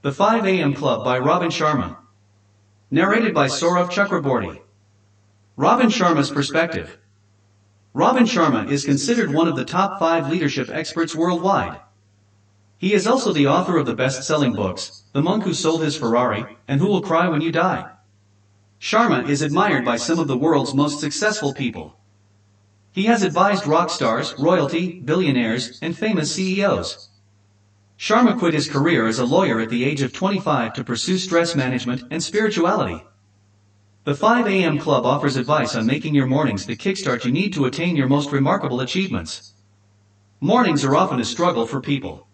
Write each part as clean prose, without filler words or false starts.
The 5 AM Club by Robin Sharma. Narrated by Saurav Chakraborty. Robin Sharma's perspective. Robin Sharma is considered one of the top 5 leadership experts worldwide. He is also the author of the best-selling books, The Monk Who Sold His Ferrari, and Who Will Cry When You Die. Sharma is admired by some of the world's most successful people. He has advised rock stars, royalty, billionaires, and famous CEOs. Sharma quit his career as a lawyer at the age of 25 to pursue stress management and spirituality. The 5 AM Club offers advice on making your mornings the kickstart you need to attain your most remarkable achievements. Mornings are often a struggle for people.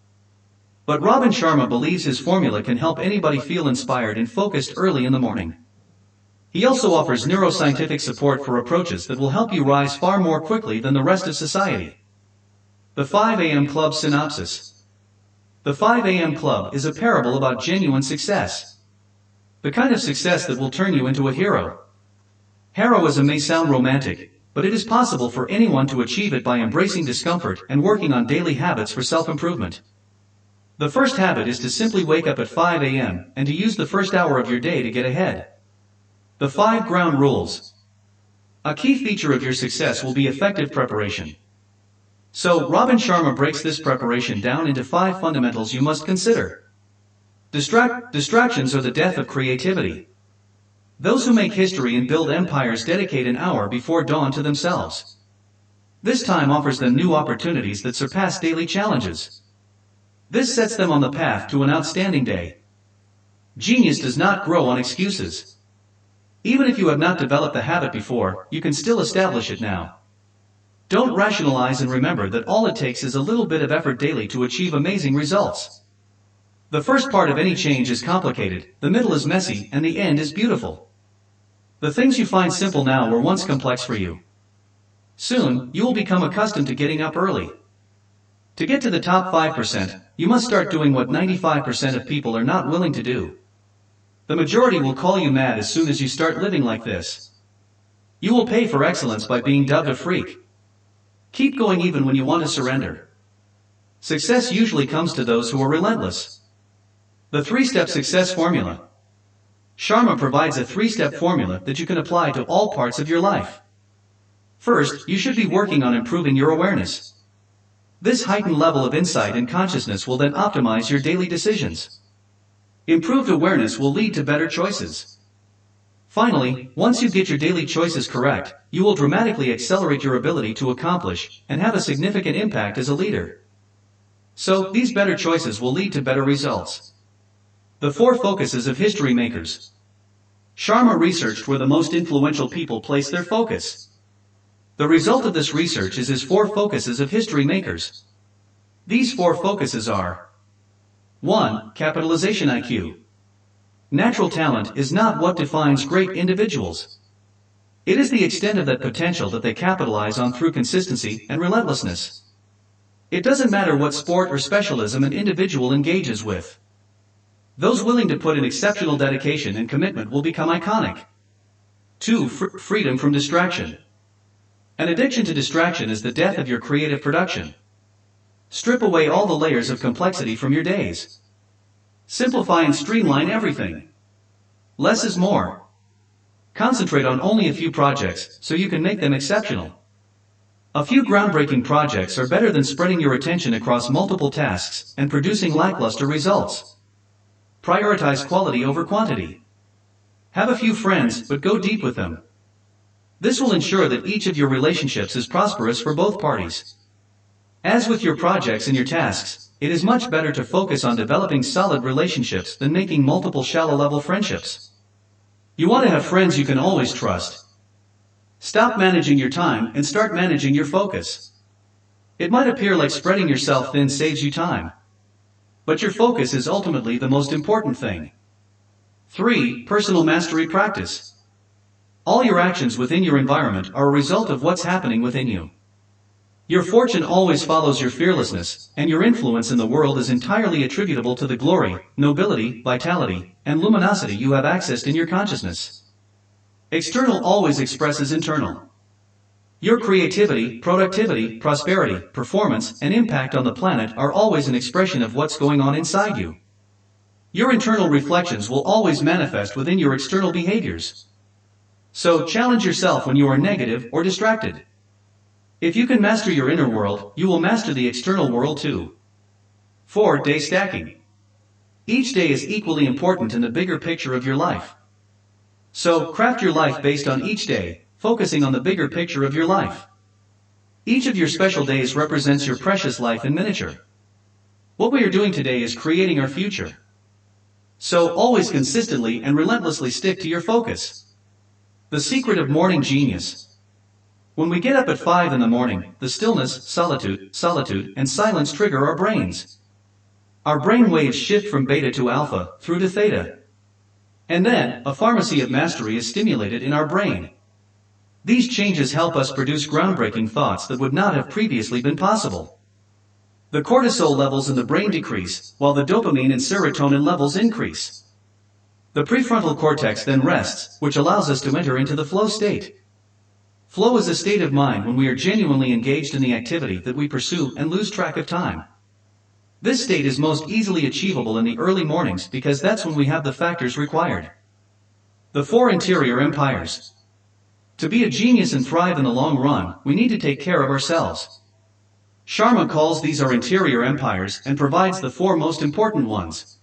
But Robin Sharma believes his formula can help anybody feel inspired and focused early in the morning. He also offers neuroscientific support for approaches that will help you rise far more quickly than the rest of society. The 5 AM Club synopsis. The 5 AM Club is a parable about genuine success. The kind of success that will turn you into a hero. Heroism may sound romantic, but it is possible for anyone to achieve it by embracing discomfort and working on daily habits for self-improvement. The first habit is to simply wake up at 5 AM and to use the first hour of your day to get ahead. The 5 ground rules. A key feature of your success will be effective preparation. So, Robin Sharma breaks this preparation down into 5 fundamentals you must consider. Distractions are the death of creativity. Those who make history and build empires dedicate an hour before dawn to themselves. This time offers them new opportunities that surpass daily challenges. This sets them on the path to an outstanding day. Genius does not grow on excuses. Even if you have not developed the habit before, you can still establish it now. Don't rationalize and remember that all it takes is a little bit of effort daily to achieve amazing results. The first part of any change is complicated, the middle is messy, and the end is beautiful. The things you find simple now were once complex for you. Soon, you will become accustomed to getting up early. To get to the top 5%, you must start doing what 95% of people are not willing to do. The majority will call you mad as soon as you start living like this. You will pay for excellence by being dubbed a freak. Keep going even when you want to surrender. Success usually comes to those who are relentless. The 3-step success formula. Sharma provides a 3-step formula that you can apply to all parts of your life. First, you should be working on improving your awareness. This heightened level of insight and consciousness will then optimize your daily decisions. Improved awareness will lead to better choices. Finally, once you get your daily choices correct, you will dramatically accelerate your ability to accomplish and have a significant impact as a leader. So, these better choices will lead to better results. The 4 focuses of history makers. Sharma researched where the most influential people place their focus. The result of this research is his 4 focuses of history makers. These 4 focuses are: 1. Capitalization IQ. Natural talent is not what defines great individuals. It is the extent of that potential that they capitalize on through consistency and relentlessness. It doesn't matter what sport or specialism an individual engages with. Those willing to put in exceptional dedication and commitment will become iconic. 2. Freedom from distraction. An addiction to distraction is the death of your creative production. Strip away all the layers of complexity from your days. Simplify and streamline everything. Less is more. Concentrate on only a few projects so you can make them exceptional. A few groundbreaking projects are better than spreading your attention across multiple tasks and producing lackluster results. Prioritize quality over quantity. Have a few friends, but go deep with them. This will ensure that each of your relationships is prosperous for both parties. As with your projects and your tasks, it is much better to focus on developing solid relationships than making multiple shallow-level friendships. You want to have friends you can always trust. Stop managing your time and start managing your focus. It might appear like spreading yourself thin saves you time. But your focus is ultimately the most important thing. 3. Personal mastery practice. All your actions within your environment are a result of what's happening within you. Your fortune always follows your fearlessness, and your influence in the world is entirely attributable to the glory, nobility, vitality, and luminosity you have accessed in your consciousness. External always expresses internal. Your creativity, productivity, prosperity, performance, and impact on the planet are always an expression of what's going on inside you. Your internal reflections will always manifest within your external behaviors. So, challenge yourself when you are negative or distracted. If you can master your inner world, you will master the external world too. 4. Day stacking. Each day is equally important in the bigger picture of your life. So, craft your life based on each day, focusing on the bigger picture of your life. Each of your special days represents your precious life in miniature. What we are doing today is creating our future. So, always consistently and relentlessly stick to your focus. The secret of morning genius. When we get up at 5 in the morning, the stillness, solitude, and silence trigger our brains. Our brain waves shift from beta to alpha, through to theta. And then, a pharmacy of mastery is stimulated in our brain. These changes help us produce groundbreaking thoughts that would not have previously been possible. The cortisol levels in the brain decrease, while the dopamine and serotonin levels increase. The prefrontal cortex then rests, which allows us to enter into the flow state. Flow is a state of mind when we are genuinely engaged in the activity that we pursue and lose track of time. This state is most easily achievable in the early mornings because that's when we have the factors required. The 4 interior empires. To be a genius and thrive in the long run, we need to take care of ourselves. Sharma calls these our interior empires and provides the 4 most important ones.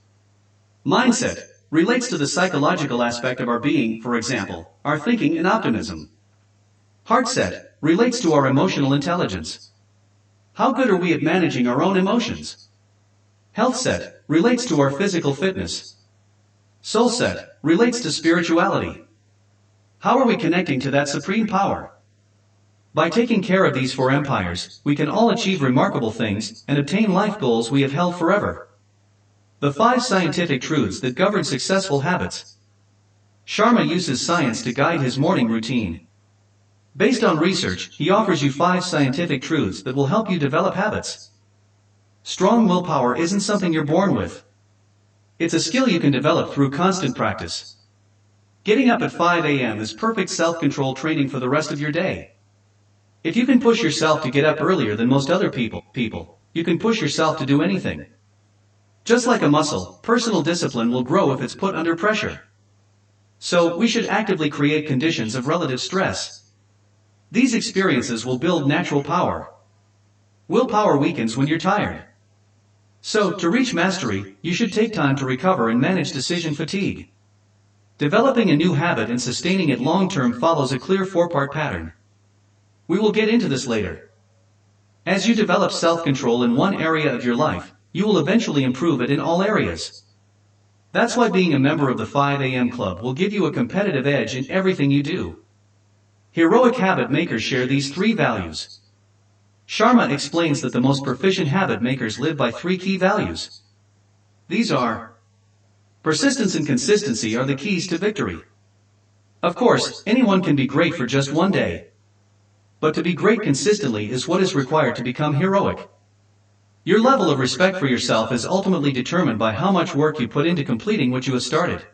Mindset relates to the psychological aspect of our being, for example, our thinking and optimism. Heartset relates to our emotional intelligence. How good are we at managing our own emotions? Healthset relates to our physical fitness. Soulset relates to spirituality. How are we connecting to that supreme power? By taking care of these 4 empires, we can all achieve remarkable things and obtain life goals we have held forever. The 5 scientific truths that govern successful habits. Sharma uses science to guide his morning routine. Based on research, he offers you 5 scientific truths that will help you develop habits. Strong willpower isn't something you're born with. It's a skill you can develop through constant practice. Getting up at 5 a.m. is perfect self-control training for the rest of your day. If you can push yourself to get up earlier than most other people, you can push yourself to do anything. Just like a muscle, personal discipline will grow if it's put under pressure. So, we should actively create conditions of relative stress. These experiences will build natural power. Willpower weakens when you're tired. So, to reach mastery, you should take time to recover and manage decision fatigue. Developing a new habit and sustaining it long-term follows a clear 4-part pattern. We will get into this later. As you develop self-control in one area of your life, you will eventually improve it in all areas. That's why being a member of the 5 a.m. club will give you a competitive edge in everything you do. Heroic habit makers share these 3 values. Sharma explains that the most proficient habit makers live by 3 key values. These are: persistence and consistency are the keys to victory. Of course, anyone can be great for just one day. But to be great consistently is what is required to become heroic. Your level of respect for yourself is ultimately determined by how much work you put into completing what you have started.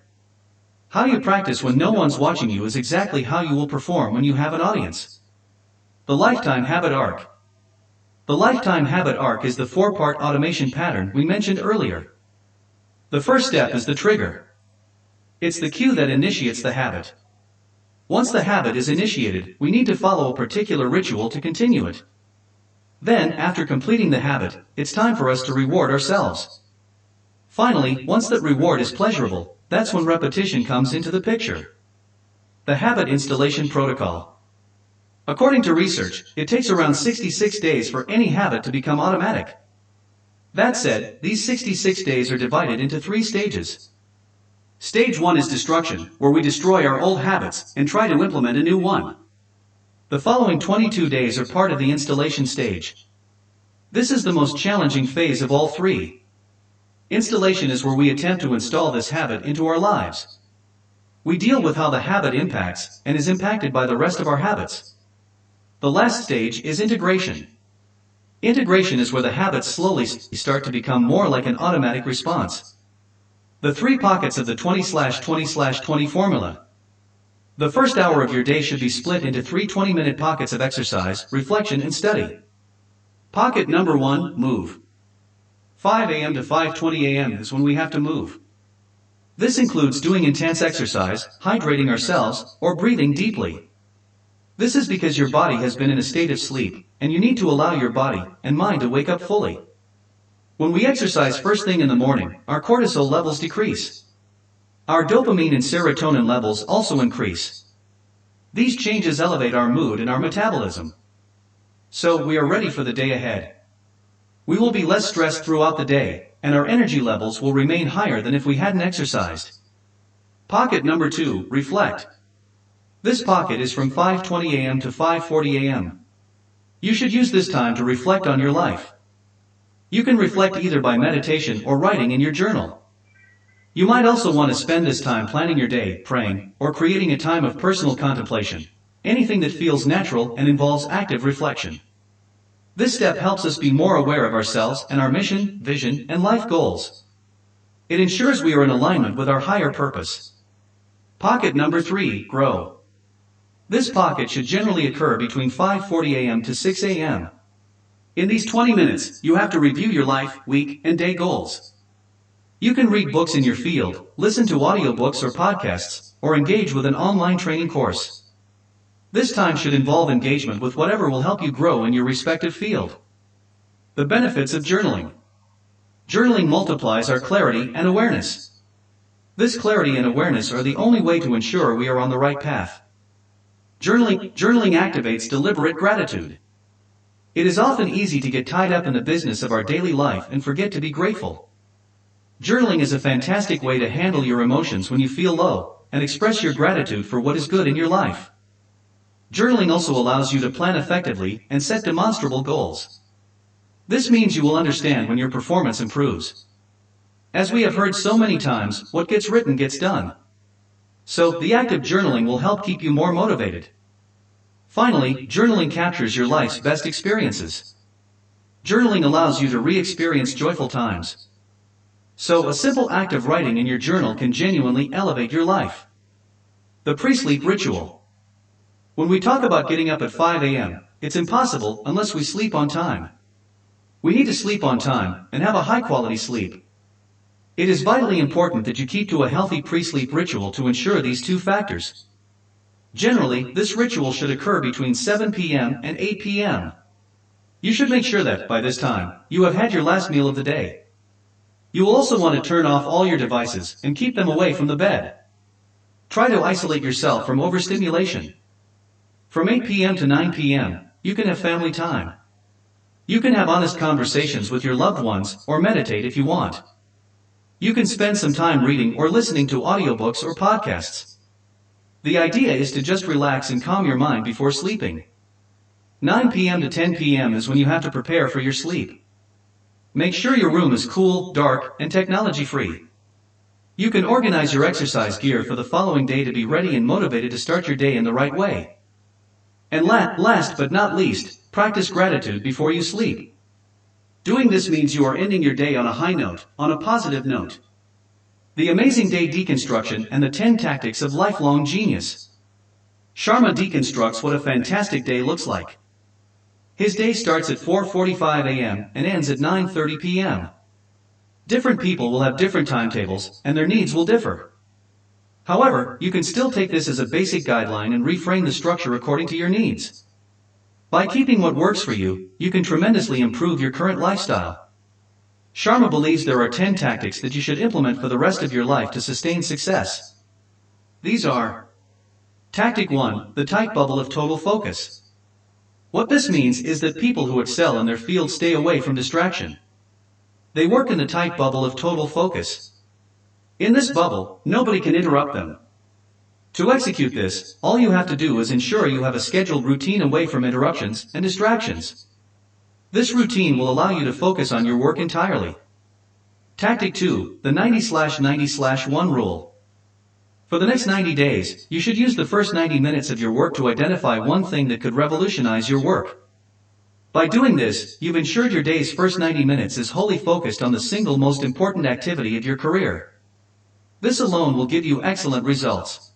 How you practice when no one's watching you is exactly how you will perform when you have an audience. The lifetime habit arc. The lifetime habit arc is the 4-part automation pattern we mentioned earlier. The first step is the trigger. It's the cue that initiates the habit. Once the habit is initiated, we need to follow a particular ritual to continue it. Then, after completing the habit, it's time for us to reward ourselves. Finally, once that reward is pleasurable, that's when repetition comes into the picture. The habit installation protocol. According to research, it takes around 66 days for any habit to become automatic. That said, these 66 days are divided into 3 stages. Stage 1 is destruction, where we destroy our old habits and try to implement a new one. The following 22 days are part of the installation stage. This is the most challenging phase of all 3. Installation is where we attempt to install this habit into our lives. We deal with how the habit impacts and is impacted by the rest of our habits. The last stage is integration. Integration is where the habits slowly start to become more like an automatic response. The 3 pockets of the 20/20/20 formula. The first hour of your day should be split into 3 20-minute pockets of exercise, reflection, and study. Pocket number 1, move. 5 a.m. to 5:20 a.m. is when we have to move. This includes doing intense exercise, hydrating ourselves, or breathing deeply. This is because your body has been in a state of sleep, and you need to allow your body and mind to wake up fully. When we exercise first thing in the morning, our cortisol levels decrease. Our dopamine and serotonin levels also increase. These changes elevate our mood and our metabolism. So we are ready for the day ahead. We will be less stressed throughout the day, and our energy levels will remain higher than if we hadn't exercised. Pocket number 2, reflect. This pocket is from 5:20 a.m. to 5:40 a.m. You should use this time to reflect on your life. You can reflect either by meditation or writing in your journal. You might also want to spend this time planning your day, praying, or creating a time of personal contemplation, anything that feels natural and involves active reflection. This step helps us be more aware of ourselves and our mission, vision, and life goals. It ensures we are in alignment with our higher purpose. Pocket number 3, grow. This pocket should generally occur between 5:40 a.m. to 6 a.m. In these 20 minutes, you have to review your life, week, and day goals. You can read books in your field, listen to audiobooks or podcasts, or engage with an online training course. This time should involve engagement with whatever will help you grow in your respective field. The benefits of journaling. Journaling multiplies our clarity and awareness. This clarity and awareness are the only way to ensure we are on the right path. Journaling activates deliberate gratitude. It is often easy to get tied up in the business of our daily life and forget to be grateful. Journaling is a fantastic way to handle your emotions when you feel low, and express your gratitude for what is good in your life. Journaling also allows you to plan effectively and set demonstrable goals. This means you will understand when your performance improves. As we have heard so many times, what gets written gets done. So, the act of journaling will help keep you more motivated. Finally, journaling captures your life's best experiences. Journaling allows you to re-experience joyful times. So, a simple act of writing in your journal can genuinely elevate your life. The pre-sleep ritual. When we talk about getting up at 5 a.m., it's impossible unless we sleep on time. We need to sleep on time and have a high-quality sleep. It is vitally important that you keep to a healthy pre-sleep ritual to ensure these two factors. Generally, this ritual should occur between 7 p.m. and 8 p.m. You should make sure that, by this time, you have had your last meal of the day. You will also want to turn off all your devices and keep them away from the bed. Try to isolate yourself from overstimulation. From 8 p.m. to 9 p.m., you can have family time. You can have honest conversations with your loved ones or meditate if you want. You can spend some time reading or listening to audiobooks or podcasts. The idea is to just relax and calm your mind before sleeping. 9 p.m. to 10 p.m. is when you have to prepare for your sleep. Make sure your room is cool, dark, and technology-free. You can organize your exercise gear for the following day to be ready and motivated to start your day in the right way. And last but not least, practice gratitude before you sleep. Doing this means you are ending your day on a high note, on a positive note. The Amazing Day Deconstruction and the 10 Tactics of Lifelong Genius. Sharma deconstructs what a fantastic day looks like. His day starts at 4:45 a.m. and ends at 9:30 p.m. Different people will have different timetables, and their needs will differ. However, you can still take this as a basic guideline and reframe the structure according to your needs. By keeping what works for you, you can tremendously improve your current lifestyle. Sharma believes there are 10 tactics that you should implement for the rest of your life to sustain success. These are: Tactic 1, the tight bubble of total focus. What this means is that people who excel in their field stay away from distraction. They work in the tight bubble of total focus. In this bubble, nobody can interrupt them. To execute this, all you have to do is ensure you have a scheduled routine away from interruptions and distractions. This routine will allow you to focus on your work entirely. Tactic 2, the 90/90/1 rule. For the next 90 days, you should use the first 90 minutes of your work to identify one thing that could revolutionize your work. By doing this, you've ensured your day's first 90 minutes is wholly focused on the single most important activity of your career. This alone will give you excellent results.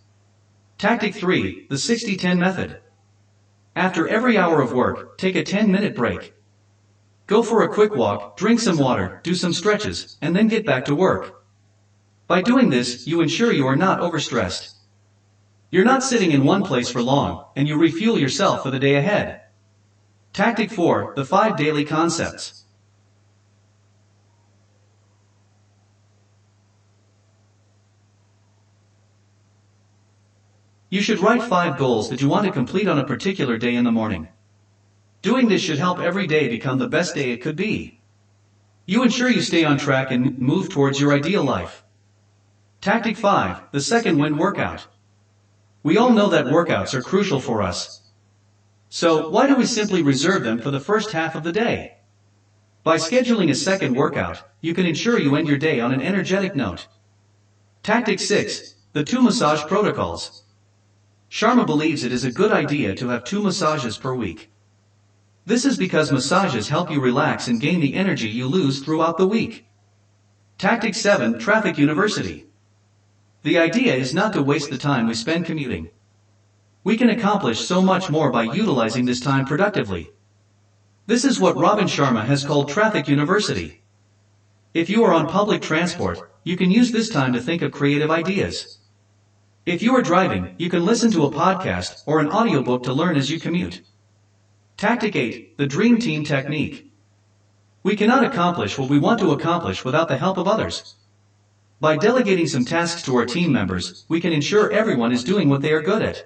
Tactic 3, the 60-10 method. After every hour of work, take a 10-minute break. Go for a quick walk, drink some water, do some stretches, and then get back to work. By doing this, you ensure you are not overstressed. You're not sitting in one place for long, and you refuel yourself for the day ahead. Tactic 4, the 5 daily concepts. You should write 5 goals that you want to complete on a particular day in the morning. Doing this should help every day become the best day it could be. You ensure you stay on track and move towards your ideal life. Tactic 5, the second wind workout. We all know that workouts are crucial for us. So, why do we simply reserve them for the first half of the day? By scheduling a second workout, you can ensure you end your day on an energetic note. Tactic 6, the 2 massage protocols. Sharma believes it is a good idea to have 2 massages per week. This is because massages help you relax and gain the energy you lose throughout the week. Tactic 7, Traffic University. The idea is not to waste the time we spend commuting. We can accomplish so much more by utilizing this time productively. This is what Robin Sharma has called Traffic University. If you are on public transport, you can use this time to think of creative ideas. If you are driving, you can listen to a podcast or an audiobook to learn as you commute. Tactic 8, the Dream Team Technique. We cannot accomplish what we want to accomplish without the help of others. By delegating some tasks to our team members, we can ensure everyone is doing what they are good at.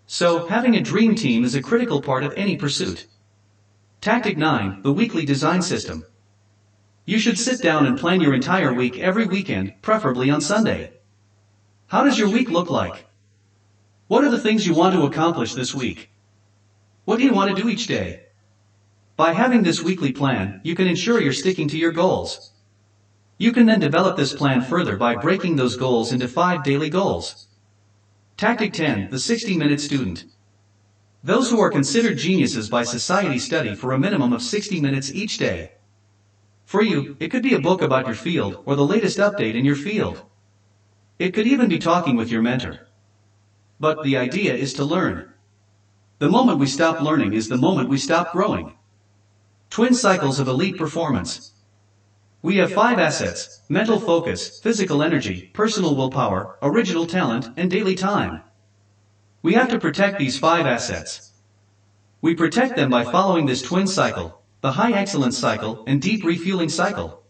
So, having a dream team is a critical part of any pursuit. Tactic 9, the Weekly Design System. You should sit down and plan your entire week every weekend, preferably on Sunday. How does your week look like? What are the things you want to accomplish this week? What do you want to do each day? By having this weekly plan, you can ensure you're sticking to your goals. You can then develop this plan further by breaking those goals into 5 daily goals. Tactic 10, the 60-minute student. Those who are considered geniuses by society study for a minimum of 60 minutes each day. For you, it could be a book about your field or the latest update in your field. It could even be talking with your mentor. But the idea is to learn. The moment we stop learning is the moment we stop growing. Twin cycles of elite performance. We have 5 assets: mental focus, physical energy, personal willpower, original talent, and daily time. We have to protect these 5 assets. We protect them by following this twin cycle, the high excellence cycle and deep refueling cycle.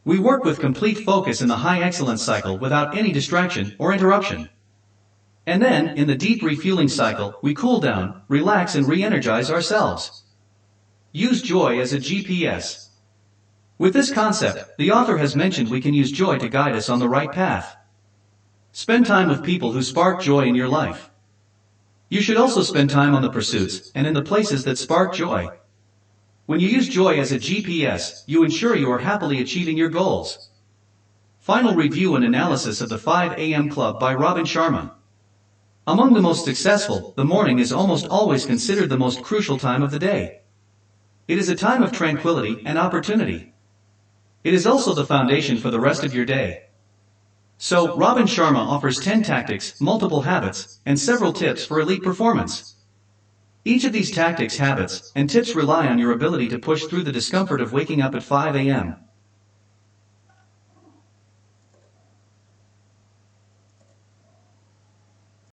We work with complete focus in the high excellence cycle without any distraction or interruption. And then, in the deep refueling cycle, we cool down, relax and re-energize ourselves. Use joy as a GPS. With this concept, the author has mentioned we can use joy to guide us on the right path. Spend time with people who spark joy in your life. You should also spend time on the pursuits and in the places that spark joy. When you use joy as a GPS, you ensure you are happily achieving your goals. Final review and analysis of the 5 AM Club by Robin Sharma. Among the most successful, the morning is almost always considered the most crucial time of the day. It is a time of tranquility and opportunity. It is also the foundation for the rest of your day. So, Robin Sharma offers 10 tactics, multiple habits, and several tips for elite performance. Each of these tactics, habits, and tips rely on your ability to push through the discomfort of waking up at 5 a.m.